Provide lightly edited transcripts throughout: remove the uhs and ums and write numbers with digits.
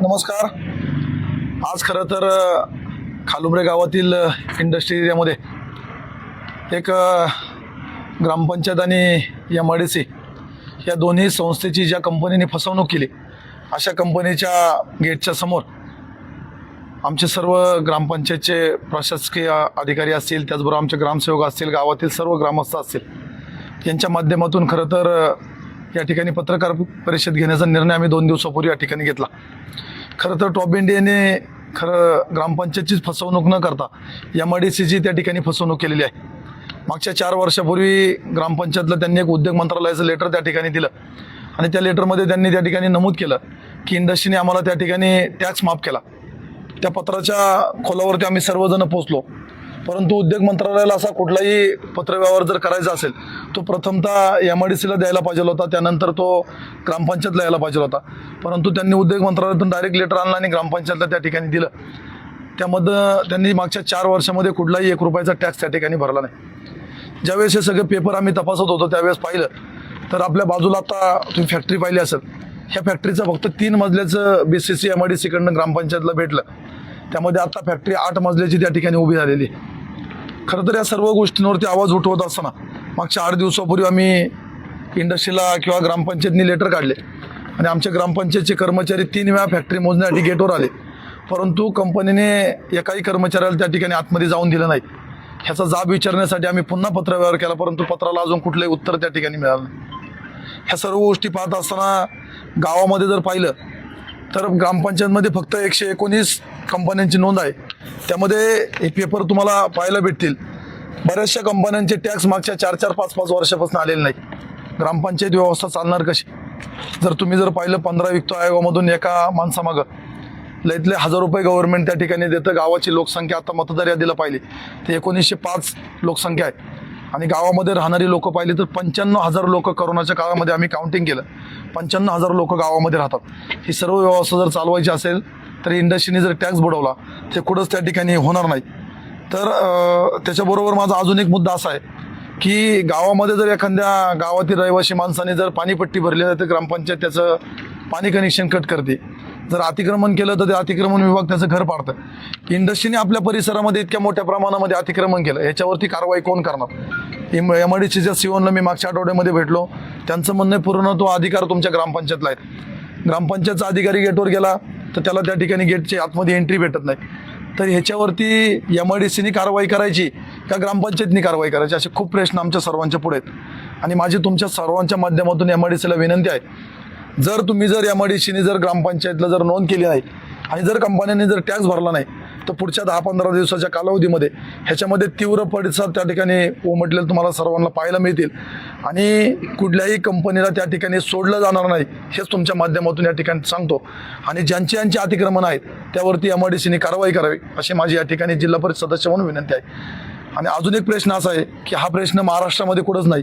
नमस्कार. आज खरं तर खालुमरे गावातील इंडस्ट्री एरियामध्ये एक ग्रामपंचायत आणि MIDC या दोन्ही संस्थेची ज्या कंपनीने फसवणूक केली अशा कंपनीच्या गेटच्या समोर आमचे सर्व ग्रामपंचायतचे प्रशासकीय अधिकारी असतील, त्याचबरोबर आमचे ग्रामसेवक असतील, गावातील सर्व ग्रामस्थ असतील यांच्या माध्यमातून खरं तर या ठिकाणी पत्रकार परिषद घेण्याचा निर्णय आम्ही 2 दिवसापूर्वी या ठिकाणी घेतला. खरं तर टॉप इंडियाने ग्रामपंचायतचीच फसवणूक न करता MIDCची त्या ठिकाणी फसवणूक केलेली आहे. मागच्या 4 वर्षापूर्वी ग्रामपंचायतला त्यांनी एक उद्योग मंत्रालयाचं लेटर त्या ठिकाणी दिलं आणि त्या लेटरमध्ये त्यांनी त्या ठिकाणी नमूद केलं की इंडस्ट्रीने आम्हाला त्या ठिकाणी टॅक्स माफ केला. त्या पत्राच्या खोलावरती आम्ही सर्वजण पोहोचलो, परंतु उद्योग मंत्रालयाला असा कुठलाही पत्रव्यवहार जर करायचा असेल तो प्रथमतः MIDCला द्यायला पाहिजे होता, त्यानंतर तो ग्रामपंचायतला यायला पाहिजे होता. परंतु त्यांनी उद्योग मंत्रालयातून डायरेक्ट लेटर आणलं आणि ग्रामपंचायतला त्या ठिकाणी दिलं. त्यामध्ये त्यांनी मागच्या 4 वर्षामध्ये कुठलाही 1 रुपयाचा टॅक्स त्या ठिकाणी भरला नाही. ज्यावेळेस हे सगळे पेपर आम्ही तपासत होतो त्यावेळेस पाहिलं तर आपल्या बाजूला आता तुम्ही फॅक्टरी पाहिली असेल, ह्या फॅक्टरीचं फक्त 3 मजल्याचं BCC MIDCकडनं ग्रामपंचायतला भेटलं. त्यामध्ये आता फॅक्टरी 8 मजल्याची त्या ठिकाणी उभी झालेली. खरं तर या सर्व गोष्टींवरती आवाज उठवत असताना मागच्या 8 दिवसापूर्वी आम्ही इंडस्ट्रीला किंवा ग्रामपंचायतनी लेटर काढले आणि आमच्या ग्रामपंचायतचे कर्मचारी 3 वेळा फॅक्टरी मोजण्यासाठी गेटवर आले, परंतु कंपनीने एकाही कर्मचाऱ्याला त्या ठिकाणी आतमध्ये जाऊन दिलं नाही. ह्याचा जाब विचारण्यासाठी आम्ही पुन्हा पत्रव्यवहार केला, परंतु पत्राला अजून कुठलंही उत्तर त्या ठिकाणी मिळालं नाही. ह्या सर्व गोष्टी पाहत असताना गावामध्ये जर पाहिलं तर ग्रामपंचायतमध्ये फक्त 119 कंपन्यांची नोंद आहे. त्यामध्ये हे पेपर तुम्हाला पाहायला भेटतील. बऱ्याचशा कंपन्यांचे टॅक्स मागच्या 4-4, 5-5 वर्षापासून आलेले नाही. ग्रामपंचायत व्यवस्था चालणार कशी? जर तुम्ही पाहिलं 15 वित्त आयोगामधून एका माणसामागं लईतले 1000 रुपये गव्हर्नमेंट त्या ठिकाणी देतं. गावाची लोकसंख्या आता मतदार यादीला पाहिली ते 1905 लोकसंख्या आहे आणि गावामध्ये राहणारी लोक पाहिली तर 95,000 लोक करोनाच्या काळामध्ये आम्ही काउंटिंग केलं, 95,000 लोक गावामध्ये राहतात. ही सर्व व्यवस्था जर चालवायची असेल तर इंडस्ट्रीने जर टॅक्स बुडवला ते कुठंच त्या ठिकाणी होणार नाही. तर त्याच्याबरोबर माझा अजून एक मुद्दा असा आहे की गावामध्ये जर एखाद्या गावातील रहिवासी माणसाने जर पाणीपट्टी भरली तर ग्रामपंचायत त्याचं पाणी कनेक्शन कट करते. जर अतिक्रमण केलं तर ते अतिक्रमण विभाग त्याचं घर पाडतं. इंडस्ट्रीने आपल्या परिसरामध्ये इतक्या मोठ्या प्रमाणामध्ये अतिक्रमण केलं, याच्यावरती कारवाई कोण करणार? MIDCच्या CEOला मी मागच्या आठवड्यामध्ये भेटलो, त्यांचं म्हणणं पूर्ण तो अधिकार तुमच्या ग्रामपंचायतला आहे. ग्रामपंचायतचा अधिकारी गेटवर गेला तर त्याला त्या ठिकाणी गेटच्या आतमध्ये एंट्री भेटत नाही. तर ह्याच्यावरती MIDCने कारवाई करायची का ग्रामपंचायतनी कारवाई करायची, असे खूप प्रश्न आमच्या सर्वांच्या पुढे आहेत. आणि माझी तुमच्या सर्वांच्या माध्यमातून MIDCला विनंती आहे, जर तुम्ही MIDCने जर ग्रामपंचायतला जर नोंद केली नाही आणि जर कंपन्यांनी जर टॅक्स भरला नाही तर पुढच्या 10-15 दिवसाच्या कालावधीमध्ये ह्याच्यामध्ये तीव्र पडसाद त्या ठिकाणी उमटलेलं तुम्हाला सर्वांना पाहायला मिळतील आणि कुठल्याही कंपनीला त्या ठिकाणी सोडलं जाणार नाही, हेच तुमच्या माध्यमातून या ठिकाणी सांगतो. आणि ज्यांची अतिक्रमण आहेत त्यावरती MIDCने कारवाई करावी अशी माझी या ठिकाणी जिल्हा परिषद सदस्य म्हणून विनंती आहे. आणि अजून एक प्रश्न असा आहे की हा प्रश्न महाराष्ट्रामध्ये कुठंच नाही.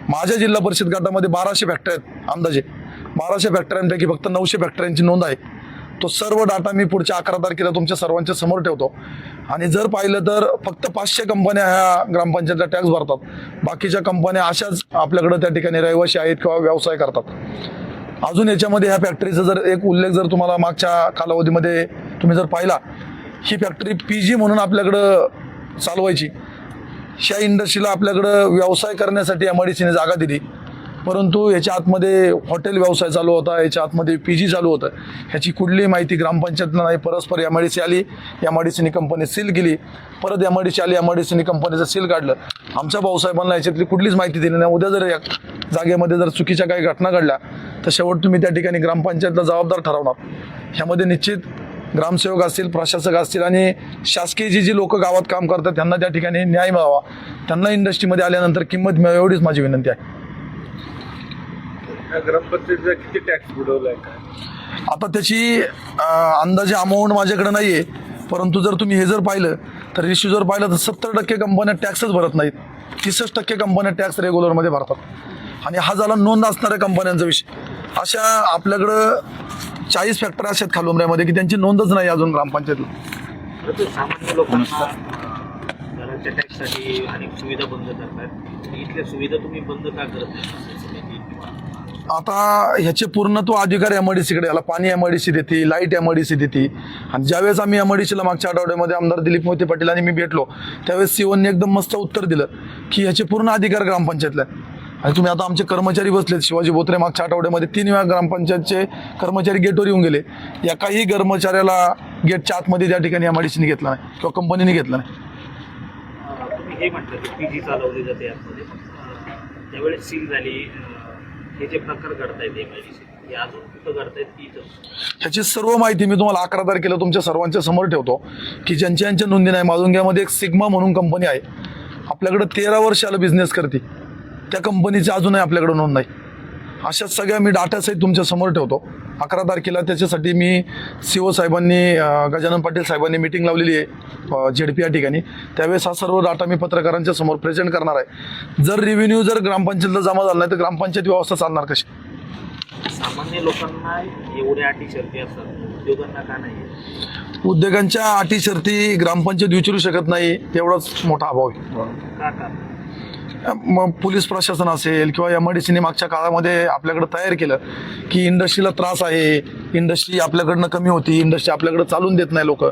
माझ्या जिल्हा परिषद गटामध्ये 1200 फॅक्टरी आहेत. अंदाजे 1200 फॅक्टऱ्यांपैकी फक्त 900 फॅक्टऱ्यांची नोंद आहे. तो सर्व डाटा मी पुढच्या 11 तारखेला तुमच्या सर्वांच्या समोर ठेवतो. आणि जर पाहिलं तर फक्त 500 कंपन्या ह्या ग्रामपंचायतला टॅक्स भरतात. बाकीच्या कंपन्या अशाच आपल्याकडं त्या ठिकाणी रहिवासी आहेत किंवा व्यवसाय करतात. अजून याच्यामध्ये ह्या फॅक्टरीचा जर एक उल्लेख जर तुम्हाला मागच्या कालावधीमध्ये तुम्ही जर पाहिला, ही फॅक्टरी PG म्हणून आपल्याकडं चालवायची. ह्या इंडस्ट्रीला आपल्याकडं व्यवसाय करण्यासाठी MIDCने जागा दिली, परंतु याच्या आतमध्ये हॉटेल व्यवसाय चालू होता, याच्या आतमध्ये PG चालू होतं. ह्याची कुठलीही माहिती ग्रामपंचायतला नाही. परस्पर MIDC आली, MIDCने कंपनी सील केली, परत MIDC आली, MIDCने कंपनीचं सील काढलं. आमच्या भाऊसाहेबांना याच्यातली कुठलीच माहिती दिली नाही. उद्या जर या जागेमध्ये जर चुकीच्या काही घटना घडल्या तर शेवट तुम्ही त्या ठिकाणी ग्रामपंचायतला जबाबदार ठरवणार. ह्यामध्ये निश्चित ग्रामसेवक असतील, प्रशासक असतील आणि शासकीय जी लोक गावात काम करतात त्यांना त्या ठिकाणी न्याय मिळावा, त्यांना इंडस्ट्रीमध्ये आल्यानंतर किंमत मिळावी एवढीच माझी विनंती आहे. ग्रामपंचायतीचा किती टॅक्स बुडवलाय? आता त्याची अंदाजे अमाऊंट माझ्याकडे नाही आहे, परंतु जर तुम्ही हे जर पाहिलं तर रेशिओ जर पाहिलं तर 70% कंपन्या टॅक्सच भरत नाहीत, 30% कंपन्या टॅक्स रेग्युलरमध्ये भरतात. आणि हा झाला नोंद असणाऱ्या कंपन्यांचा विषय. अशा आपल्याकडं 40 फॅक्टरी अशा आहेत खालुमऱ्यामध्ये की त्यांची नोंदच नाही अजून ग्रामपंचायतला. सामान्य लोकांना घराच्या टॅक्ससाठी अनेक सुविधा बंद करतात. इथल्या सुविधा तुम्ही बंद का करत नाही? आता ह्याचे पूर्णत्व अधिकार एमआयडीसीकडे, याला पाणी एमआयडीसी देते, लाईट एमआयडीसी देते. आणि ज्यावेळेस आम्ही एमआयडीसीला मागच्या आठवड्यामध्ये आमदार दिलीप मोहिते पाटील आणि मी भेटलो, त्यावेळेस सीओनी एकदम मस्त उत्तर दिलं की ह्याचे पूर्ण अधिकार ग्रामपंचायतला आहे. आणि तुम्ही आता आमचे कर्मचारी बसलेत, शिवाजी बोत्रे मागच्या आठवड्यामध्ये 3 वेळा ग्रामपंचायतचे कर्मचारी गेटवर येऊन गेले. एकाही कर्मचाऱ्याला गेटच्या आतमध्ये त्या ठिकाणी एमआयडीसीने घेतला नाही किंवा कंपनीने घेतला नाही. तुम्ही हे म्हटलं की पीजी चालवली जाते यामध्ये, त्यावेळेस सील झाली, हे जे प्रकार घडतायत एमआयडीसी हे अजून कुठं घडतायत की इथं? ह्याची सर्व माहिती मी तुम्हाला 11 तारखेला तुमच्या सर्वांच्या समोर ठेवतो की ज्यांच्या नोंदी नाही. माळुंग्यामध्ये एक सिग्मा म्हणून कंपनी आहे, आपल्याकडे 13 वर्षाला बिझनेस करते, त्या कंपनीची अजूनही आपल्याकडे नोंद नाही. अशा सगळ्या मी डाटासहित तुमच्या समोर ठेवतो. 11 तारखेला त्याच्यासाठी मी सीओ साहेबांनी, गजानन पाटील साहेबांनी मीटिंग लावलेली आहे झेडपी या ठिकाणी. त्यावेळेस हा सर्व डाटा मी पत्रकारांच्या समोर प्रेझेंट करणार आहे. जर रेव्हेन्यू जर ग्रामपंचायतीला जमा झाला नाही तर ग्रामपंचायत व्यवस्था चालणार कशी? सामान्य लोकांना एवढ्या अटी शर्ती असतात, उद्योगांना का नाही? उद्योगांच्या अटी शर्ती ग्रामपंचायत विचारू शकत नाही, एवढाच मोठा अभाव आहे. का? मग पोलीस प्रशासन असेल किंवा एमआयडीसीने मागच्या काळामध्ये आपल्याकडे तयार केलं की इंडस्ट्रीला त्रास आहे, इंडस्ट्री आपल्याकडनं कमी होती, इंडस्ट्री आपल्याकडे चालून देत नाही लोक.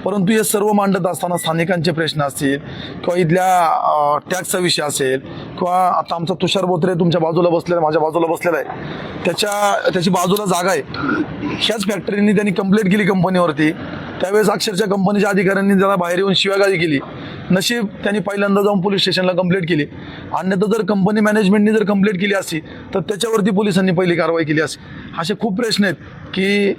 परंतु हे सर्व मांडत असताना स्थानिकांचे प्रश्न असतील किंवा इथल्या टॅक्सचा विषय असेल किंवा आता आमचा तुषार बोत्रे तुमच्या बाजूला बसलेला, माझ्या बाजूला बसलेला आहे, त्याची बाजूला जागा आहे. ह्याच फॅक्टरीने त्यांनी कंप्लेंट केली कंपनीवरती. त्यावेळेस अक्षरशः कंपनीच्या अधिकाऱ्यांनी जरा बाहेर येऊन शिवागाळी केली. नशीब त्यांनी पहिल्यांदा जाऊन पोलीस स्टेशनला कंप्लेंट केली. अन्यथा जर कंपनी मॅनेजमेंटने जर कंप्लेंट केली असती तर त्याच्यावरती पोलिसांनी पहिली कारवाई केली असती. असे खूप प्रश्न आहेत की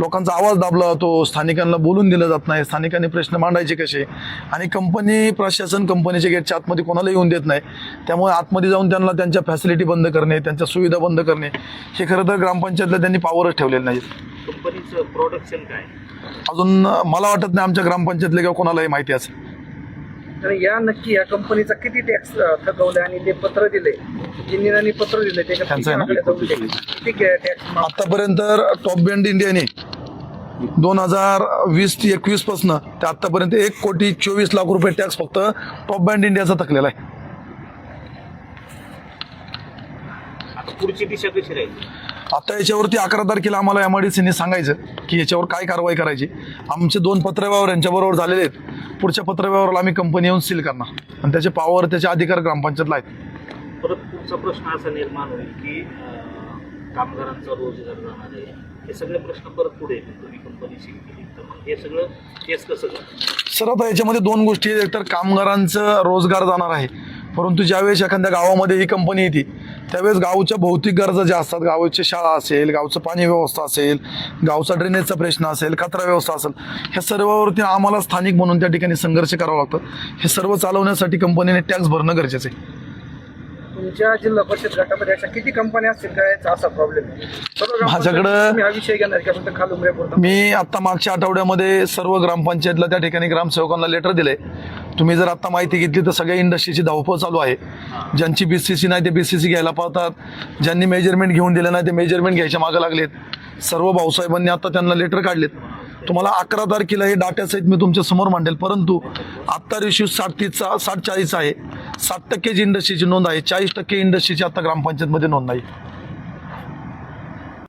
लोकांचा आवाज दाबला जातो, स्थानिकांना बोलून दिलं जात नाही, स्थानिकांनी प्रश्न मांडायचे कसे, आणि कंपनी प्रशासन कंपनीच्या गेटच्या आतमध्ये कोणाला येऊन देत नाही. त्यामुळे आतमध्ये जाऊन त्यांना त्यांच्या फॅसिलिटी बंद करणे, त्यांच्या सुविधा बंद करणे, हे खरं तर ग्रामपंचायतला त्यांनी पावरच ठेवलेलं नाही. कंपनीचं प्रोडक्शन काय अजून मला वाटत नाही आमच्या ग्रामपंचायतले किंवा कोणालाही माहिती असेल. तर या कंपनीचा किती टॅक्स थकवले आणि ते पत्र दिले, इंजिनियरांनी पत्र दिले त्यांचं आहे ना? किती टॅक्स? आतापर्यंत टॉप बँड इंडियाने 2020 ते 21 पासून ते आतापर्यंत 1,24,00,000 रुपये टॅक्स फक्त टॉप बँड इंडियाचा थकलेला आहे. आता पुढची दिशा कशी राहील? आता याच्यावरती 11 तारखेला आम्हाला एमआयडीसीने सांगायचं की याच्यावर काय कारवाई करायची. आमचे 2 पत्रव्यवहार यांच्याबरोबर झालेले आहेत. पुढच्या पत्रव्यवहाराला आम्ही कंपनी येऊन सील करणार आणि त्याचे पावर, त्याचे अधिकार ग्रामपंचायतला आहेत. परत पुढचा प्रश्न असा निर्माण होईल की कामगारांचा रोजगार जाणार आहे, हे सगळे प्रश्न परत पुढे येतील. तुम्ही कंपनी सील केली तर मग हे सगळं केस कसं करणार? सर, आता याच्यामध्ये 2 गोष्टी आहेत. एकतर कामगारांचं रोजगार जाणार आहे, परंतु ज्यावेळेस एखाद्या गावामध्ये ही कंपनी येते त्यावेळेस गावच्या भौतिक गरजा ज्या असतात, गावाची शाळा असेल, गावचं पाणी व्यवस्था असेल, गावचा ड्रेनेजचा प्रश्न असेल, कचरा व्यवस्था असेल, ह्या सर्वावरती आम्हाला स्थानिक म्हणून त्या ठिकाणी संघर्ष करावा लागतो. हे सर्व चालवण्यासाठी कंपनीने टॅक्स भरणं गरजेचं आहे. तुमच्या जिल्हा परिषद गटामध्ये अशा किती कंपन्या असतील काय असा प्रॉब्लेम आहे? माझ्याकडं- तुम्ही हा विषय घेणार का फक्त खालुंबरे पुरता? मी आता मागच्या आठवड्यामध्ये सर्व ग्रामपंचायतला त्या ठिकाणी ग्रामसेवकांना लेटर दिले. तुम्ही जर आता माहिती घेतली तर सगळ्या इंडस्ट्रीची धावपळ चालू आहे. ज्यांची बीसीसी नाही ते बीसीसी घ्यायला पाहतात, ज्यांनी मेजरमेंट घेऊन दिले नाही ते मेजरमेंट घ्यायच्या मागे लागलेत. सर्व भाऊसाहेबांनी आता त्यांना लेटर काढलेत. तुम्हाला 11 तारखेला हे डाट्यासहित मी तुमच्या समोर मांडेल. परंतु आत्ता रेशिओ 60-40 आहे. 60% इंडस्ट्रीची नोंद आहे, 40% इंडस्ट्रीची आता ग्रामपंचायतमध्ये नोंद नाही.